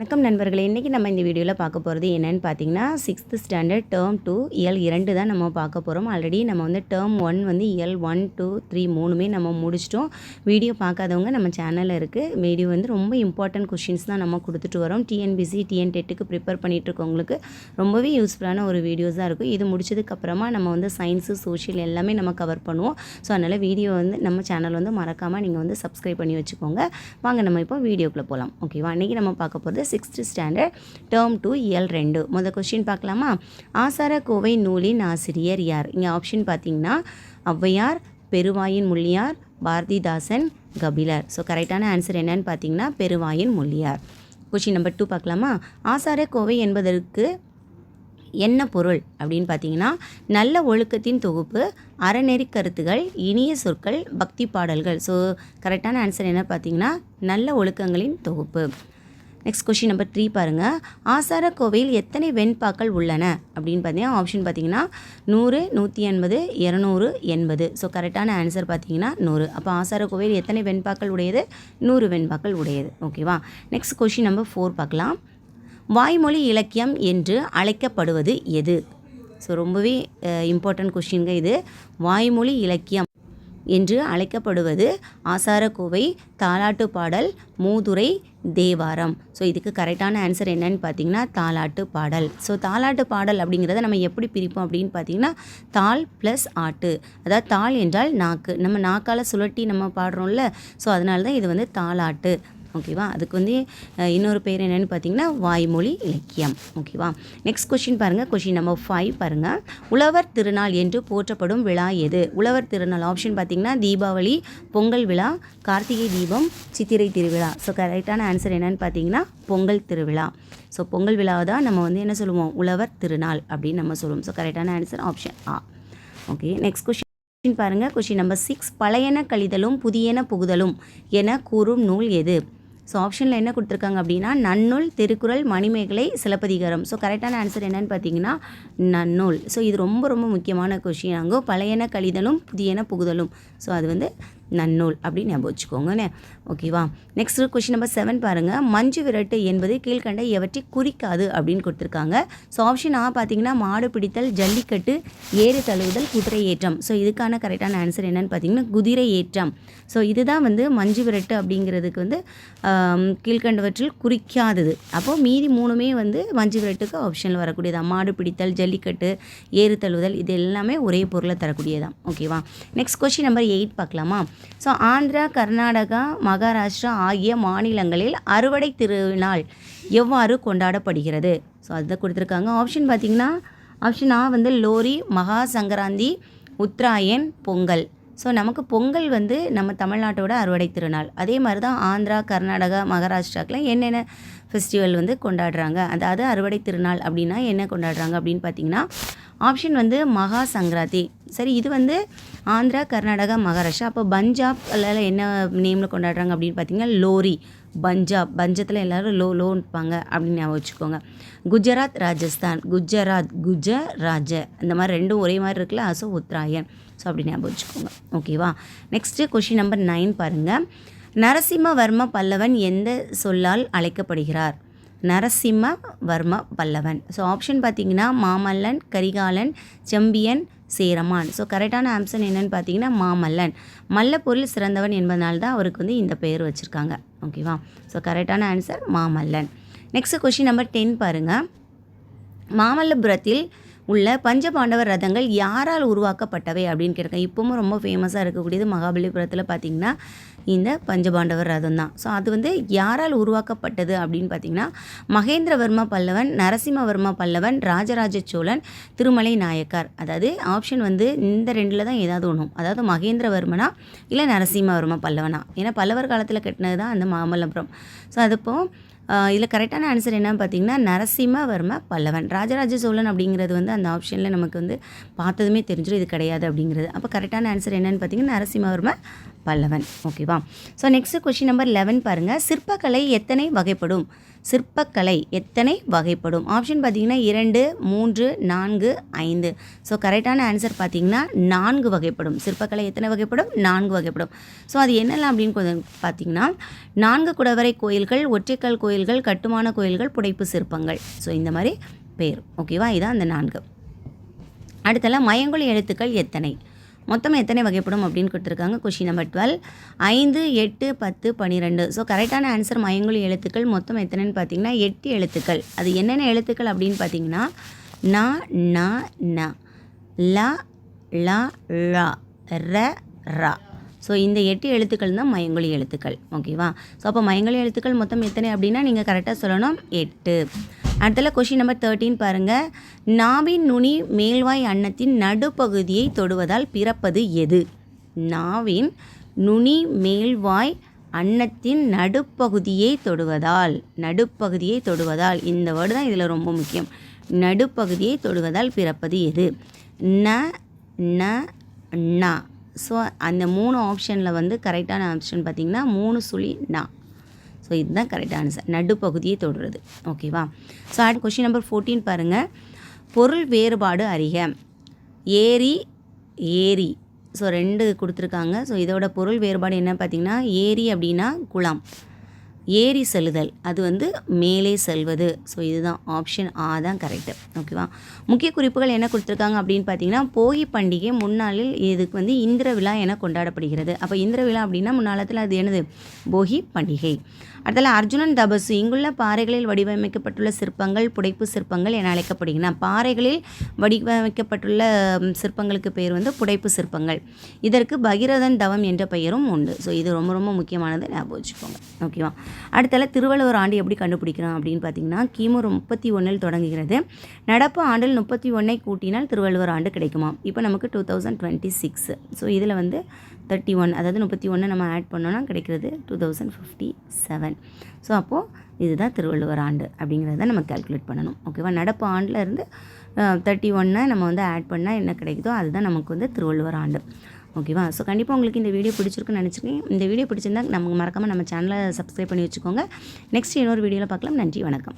வணக்கம் நண்பர்களே, இன்றைக்கி நம்ம இந்த வீடியோவில் பார்க்க போகிறது என்னென்னு பார்த்தீங்கன்னா 6th ஸ்டாண்டர்ட் டேர்ம் 2 இயல் 2 தான் நம்ம பார்க்க போகிறோம். ஆல்ரெடி நம்ம வந்து டேர்ம் 1 வந்து இயல் 1, 2, 3 மூணுமே நம்ம முடிச்சிட்டோம். வீடியோ பார்க்காதவங்க நம்ம சேனலில் இருக்குது. வீடியோ வந்து ரொம்ப இம்பார்ட்டன்ட் கொஷின்ஸ் தான் நம்ம கொடுத்துட்டு வரோம். டிஎன்பிசி டிஎன்டெட்டுக்கு ப்ரிப்பேர் பண்ணிகிட்ருக்கவங்களுக்கு ரொம்பவே யூஸ்ஃபுல்லான ஒரு வீடியோஸ் தான் இருக்கும். இது முடிச்சதுக்கப்புறமா நம்ம வந்து சயின்ஸு சோஷியல் எல்லாமே நம்ம கவர் பண்ணுவோம். ஸோ அதனால் வீடியோ வந்து நம்ம சேனல் வந்து மறக்காமல் நீங்கள் வந்து சப்ஸ்கிரைப் பண்ணி வச்சுக்கோங்க. வாங்க நம்ம இப்போ வீடியோக்குள்ளே போகலாம். ஓகேவா, இன்றைக்கி நம்ம பார்க்க போகிறது 6th ஸ்டாண்டர்ட் டேர்ம் 2 இயல் 2. முதல் கொஸ்டின் பார்க்கலாமா? ஆசாரக்கோவை நூலின் ஆசிரியர் யார்? இங்கே ஆப்ஷன் பார்த்தீங்கன்னா ஔவையார், பெருவாயின் முள்ளியார், பாரதிதாசன், கபிலர். ஸோ கரெக்டான ஆன்சர் என்னன்னு பார்த்தீங்கன்னா பெருவாயின் முள்ளியார். கொஸ்டின் நம்பர் 2 பார்க்கலாமா? ஆசாரக்கோவை என்பதற்கு என்ன பொருள் அப்படின்னு பார்த்தீங்கன்னா நல்ல ஒழுக்கத்தின் தொகுப்பு, அறநெறி கருத்துகள், இனிய சொற்கள், பக்தி பாடல்கள். ஸோ கரெக்டான ஆன்சர் என்ன பார்த்தீங்கன்னா நல்ல ஒழுக்கங்களின் தொகுப்பு. நெக்ஸ்ட் கொஸ்டின் நம்பர் 3 பாருங்கள். ஆசாரக்கோவையில் எத்தனை வெண்பாக்கள் உள்ளன அப்படின்னு பார்த்தீங்கன்னா ஆப்ஷன் பார்த்தீங்கன்னா 100, 180, 200, 80. ஸோ கரெக்டான ஆன்சர் பார்த்தீங்கன்னா 100. அப்போ ஆசாரக்கோவையில் எத்தனை வெண்பாக்கள் உடையது? 100 வெண்பாக்கள் உடையது. ஓகேவா. நெக்ஸ்ட் கொஸ்டின் நம்பர் 4 பார்க்கலாம். வாய்மொழி இலக்கியம் என்று அழைக்கப்படுவது எது? ஸோ ரொம்பவே இம்பார்ட்டன்ட் கொஸ்டின்ங்க இது. வாய்மொழி இலக்கியம் என்று அழைக்கப்படுவது ஆசாரக்கோவை, தாலாட்டு பாடல், மூதுரை, தேவாரம். ஸோ இதுக்கு கரெக்டான ஆன்சர் என்னன்னு பார்த்தீங்கன்னா தாலாட்டு பாடல். ஸோ தாலாட்டு பாடல் அப்படிங்கிறத நம்ம எப்படி பிரிப்போம் அப்படின்னு பார்த்தீங்கன்னா தாள் ப்ளஸ் ஆட்டு. அதாவது தாள் என்றால் நாக்கு, நம்ம நாக்கால் சுழட்டி நம்ம பாடுறோம்ல. ஸோ அதனால தான் இது வந்து தாலாட்டு. ஓகேவா. அதுக்கு வந்து இன்னொரு பேர் என்னென்னு பார்த்தீங்கன்னா வாய்மொழி இலக்கியம். ஓகேவா. நெக்ஸ்ட் கொஷின் பாருங்கள். கொஷின் நம்பர் 5 பாருங்கள். உழவர் திருநாள் என்று போற்றப்படும் விழா எது? உழவர் திருநாள் ஆப்ஷன் பார்த்தீங்கன்னா தீபாவளி, பொங்கல் விழா, கார்த்திகை தீபம், சித்திரை திருவிழா. ஸோ கரெக்டான ஆன்சர் என்னென்னு பார்த்தீங்கன்னா பொங்கல் திருவிழா. ஸோ பொங்கல் விழாவை தான் நம்ம வந்து என்ன சொல்லுவோம்? உழவர் திருநாள் அப்படின்னு நம்ம சொல்லுவோம். ஸோ கரெக்டான ஆன்சர் ஆப்ஷன் ஆ. ஓகே. நெக்ஸ்ட் கொஷின் பாருங்கள். Question number 6. பழையன கழிதலும் புதியன புகுதலும் என கூறும் நூல் எது? ஸோ ஆப்ஷனில் என்ன கொடுத்துருக்காங்க அப்படின்னா நன்னூல், திருக்குறள், மணிமேகலை, சிலப்பதிகாரம். ஸோ கரெக்டான ஆன்சர் என்னன்னு பார்த்தீங்கன்னா நன்னூல். ஸோ இது ரொம்ப ரொம்ப முக்கியமான கொஷின். அங்கே பழையன கழிதலும் புதியன புகுதலும். ஸோ அது வந்து நன்னூல் அப்படின்னு ஞாபகம் வச்சுக்கோங்கண்ணே. ஓகேவா. நெக்ஸ்ட் கொஷின் நம்பர் 7 பாருங்கள். மஞ்சு விரட்டு என்பது கீழ்கண்ட எவற்றை குறிக்காது அப்படின்னு கொடுத்துருக்காங்க. ஸோ ஆப்ஷன் ஆ பார்த்தீங்கன்னா மாடு பிடித்தல், ஜல்லிக்கட்டு, ஏறு தழுவுதல், குதிரை ஏற்றம். ஸோ இதுக்கான கரெக்டான ஆன்சர் என்னன்னு பார்த்தீங்கன்னா குதிரை ஏற்றம். ஸோ இதுதான் வந்து மஞ்சு விரட்டு அப்படிங்கிறதுக்கு வந்து கீழ்கண்டவற்றில் குறிக்காதது. அப்போது மீதி மூணுமே வந்து மஞ்சு விரட்டுக்கு ஆப்ஷனில் வரக்கூடியதான். மாடு பிடித்தல், ஜல்லிக்கட்டு, ஏறு தழுவுதல் இது எல்லாமே ஒரே பொருளை தரக்கூடியதான். ஓகேவா. நெக்ஸ்ட் கொஸ்டின் நம்பர் 8 பார்க்கலாமா? ஸோ ஆந்திரா, கர்நாடகா, மகாராஷ்டிரா ஆகிய மாநிலங்களில் அறுவடை திருநாள் எவ்வாறு கொண்டாடப்படுகிறது? ஸோ அதுதான் கொடுத்துருக்காங்க. ஆப்ஷன் பார்த்திங்கன்னா ஆப்ஷன் ஆ வந்து லோரி, மகா சங்கராந்தி, உத்தராயன், பொங்கல். ஸோ நமக்கு பொங்கல் வந்து நம்ம தமிழ்நாட்டோட அறுவடை திருநாள். அதே மாதிரி தான் ஆந்திரா, கர்நாடகா, மகாராஷ்டிராக்கெலாம் என்னென்ன ஃபெஸ்டிவல் வந்து கொண்டாடுறாங்க, அதாவது அறுவடை திருநாள் அப்படின்னா என்ன கொண்டாடுறாங்க அப்படின்னு பார்த்தீங்கன்னா ஆப்ஷன் வந்து மகா சங்கராந்தி. சரி, இது வந்து ஆந்திரா, கர்நாடகா, மகாராஷ்டிரா. அப்போ பஞ்சாப்ல என்ன நேமில் கொண்டாடுறாங்க அப்படின்னு பார்த்தீங்கன்னா லோரி. பஞ்சாப், பஞ்சத்தில் எல்லோரும் லோன்னு இருப்பாங்க அப்படின்னு ஞாபகம் வச்சுக்கோங்க. குஜராத், ராஜஸ்தான், குஜராஜ இந்த மாதிரி ரெண்டும் ஒரே மாதிரி இருக்குல்ல. ஸோ உத்தராயன். ஸோ அப்படி ஞாபகம் வச்சுக்கோங்க. ஓகேவா. நெக்ஸ்ட்டு கொஷின் நம்பர் 9 பாருங்கள். நரசிம்மவர்ம பல்லவன் எந்த சொல்லால் அழைக்கப்படுகிறார்? நரசிம்மவர்ம பல்லவன். ஸோ ஆப்ஷன் பார்த்தீங்கன்னா மாமல்லன், கரிகாலன், செம்பியன், சேரமான். ஸோ கரெக்டான ஆன்சர் என்னென்னு பார்த்தீங்கன்னா மாமல்லன். மல்லப்பொருள் சிறந்தவன் என்பதனால தான் அவருக்கு வந்து இந்த பெயர் வச்சுருக்காங்க. ஓகேவா. ஸோ கரெக்டான answer Mamallan. Next question number 10 பாருங்கள். மாமல்லபுரத்தில் உள்ள பஞ்சபாண்டவர் ரதங்கள் யாரால் உருவாக்கப்பட்டவை அப்படின்னு கேட்குறேன். இப்போவும் ரொம்ப ஃபேமஸாக இருக்கக்கூடியது மகாபலிபுரத்தில் பார்த்திங்கன்னா இந்த பஞ்சபாண்டவர் ரதம் தான். ஸோ அது வந்து யாரால் உருவாக்கப்பட்டது அப்படின்னு பார்த்திங்கன்னா மகேந்திரவர்ம பல்லவன், நரசிம்மவர்ம பல்லவன், ராஜராஜ சோழன், திருமலை நாயக்கார். அதாவது ஆப்ஷன் வந்து இந்த ரெண்டில் தான் ஏதாவது ஒன்றும், அதாவது மகேந்திரவர்மனா இல்லை நரசிம்மவர்ம பல்லவனா. ஏன்னா பல்லவர் காலத்தில் கட்டினது தான் அந்த மாமல்லபுரம். ஸோ அதுப்போ இதில் கரெக்டான ஆன்சர் என்னன்னு பார்த்தீங்கன்னா நரசிம்மவர்ம பல்லவன். ராஜராஜ சோழன் அப்படிங்கிறது வந்து அந்த ஆப்ஷனில் நமக்கு வந்து பார்த்ததுமே தெரிஞ்சிடும் இது கிடையாது அப்படிங்கிறது. அப்போ கரெக்டான ஆன்சர் என்னன்னு பார்த்தீங்கன்னா நரசிம்மவர்ம பல்லவன். ஓகேவா. ஸோ நெக்ஸ்ட் கொஸ்டின் நம்பர் 11 பாருங்கள். சிற்பக்கலை எத்தனை வகைப்படும்? சிற்பக்கலை எத்தனை வகைப்படும்? ஆப்ஷன் பார்த்தீங்கன்னா 2, 3, 4, 5. ஸோ கரெக்டான ஆன்சர் பார்த்தீங்கன்னா 4 வகைப்படும். சிற்பக்கலை எத்தனை வகைப்படும்? 4 வகைப்படும். ஸோ அது என்னெல்லாம் அப்படின்னு கொஞ்சம் பார்த்தீங்கன்னா 4 குடவரை கோயில்கள், ஒற்றைக்கல் கோயில்கள், கட்டுமான கோயில்கள், புடைப்பு சிற்பங்கள். ஸோ இந்த மாதிரி பேர். ஓகேவா? இதான் அந்த 4. அடுத்தெல்லாம் மயங்கொலி எழுத்துக்கள் எத்தனை? மொத்தம் எத்தனை வகைப்படும் அப்படின்னு கொடுத்துருக்காங்க. Question number 12. 5, 8, 10, 12. ஸோ கரெக்டான ஆன்சர் மயங்கொலி எழுத்துக்கள் மொத்தம் எத்தனைன்னு பார்த்தீங்கன்னா 8 எழுத்துக்கள். அது என்னென்ன எழுத்துக்கள் அப்படின்னு பார்த்தீங்கன்னா ந, ந, ந, ல, ல, ழ, ர, ரா. ஸோ இந்த 8 எழுத்துக்கள் தான் மயங்கொலி எழுத்துக்கள். ஓகேவா? ஸோ அப்போ மயங்கொலி எழுத்துக்கள் மொத்தம் எத்தனை அப்படின்னா நீங்கள் கரெக்டாக சொல்லணும் 8. அடுத்தல கொஷின் நம்பர் 13 பாருங்கள். நாவின் நுனி மேல்வாய் அன்னத்தின் நடுப்பகுதியை தொடுவதால் பிறப்பது எது? நாவின் நுனி மேல்வாய் அன்னத்தின் நடுப்பகுதியை தொடுவதால் இந்த வேர்டு தான் இதில் ரொம்ப முக்கியம். நடுப்பகுதியை தொடுவதால் பிறப்பது எது? ந, ந, ந. ஸோ அந்த 3 ஆப்ஷனில் வந்து கரெக்டான ஆப்ஷன் பார்த்திங்கன்னா 3 சுழி நா. ஸோ இதுதான் கரெக்டான ஆன்சர், நடுப்பகுதியை தொடுறது. ஓகேவா? ஸோ அடுத்த கொஷின் நம்பர் 14 பாருங்கள். பொருள் வேறுபாடு அறிக. ஏரி, ஏரி. ஸோ 2 கொடுத்துருக்காங்க. ஸோ இதோட பொருள் வேறுபாடு என்ன பார்த்திங்கன்னா ஏரி அப்படின்னா குளம், ஏறி செல்லுதல் அது வந்து மேலே செல்வது. ஸோ இதுதான் ஆப்ஷன் ஆ தான் கரெக்டு. ஓகேவா? முக்கிய குறிப்புகள் என்ன கொடுத்துருக்காங்க அப்படின்னு பார்த்தீங்கன்னா போகி பண்டிகை முன்னாளில் இதுக்கு வந்து இந்திர விழா என கொண்டாடப்படுகிறது. அப்போ இந்திர விழா அப்படின்னா முன்னாளத்தில் அது என்னது? போகி பண்டிகை. அடுத்தல அர்ஜுனன் தபசு. இங்குள்ள பாறைகளில் வடிவமைக்கப்பட்டுள்ள சிற்பங்கள் புடைப்பு சிற்பங்கள் என அழைக்கப்படுகின்றன. பாறைகளில் வடிவமைக்கப்பட்டுள்ள சிற்பங்களுக்கு பேர் வந்து புடைப்பு சிற்பங்கள். இதற்கு பகீரதன் தவம் என்ற பெயரும் உண்டு. ஸோ இது ரொம்ப ரொம்ப முக்கியமானது, ஞாபகம் வச்சுக்கோங்க. ஓகேவா? அடுத்தல திருவள்ளுவர் ஆண்டு எப்படி கண்டுபிடிக்கிறோம் அப்படின்னு பார்த்தீங்கன்னா கிமு 31 தொடங்குகிறது. நடப்பு ஆண்டில் 31 கூட்டினால் திருவள்ளுவர் ஆண்டு கிடைக்குமா? இப்போ நமக்கு 2026. ஸோ இதில் வந்து 31, அதாவது 31 நம்ம ஆட் பண்ணோன்னா கிடைக்கிறது 2057. ஸோ அப்போது இதுதான் திருவள்ளுவர் ஆண்டு அப்படிங்கிறத நம்ம கால்குலேட் பண்ணணும். ஓகேவா? நடப்பு ஆண்டில் இருந்து 31 நம்ம வந்து ஆட் பண்ணால் என்ன கிடைக்குதோ அதுதான் நமக்கு வந்து திருவள்ளுவர் ஆண்டு. ஓகேவா? ஸோ கண்டிப்பாக உங்களுக்கு இந்த வீடியோ பிடிச்சிருக்குன்னு நினச்சிருக்கேன். இந்த வீடியோ பிடிச்சிருந்தா நமக்கு மறக்காமல் நம்ம சேனலை சப்ஸ்கிரைப் பண்ணி வச்சுக்கோங்க. நெக்ஸ்ட் இன்னொரு வீடியோவில் பார்க்கலாம். நன்றி, வணக்கம்.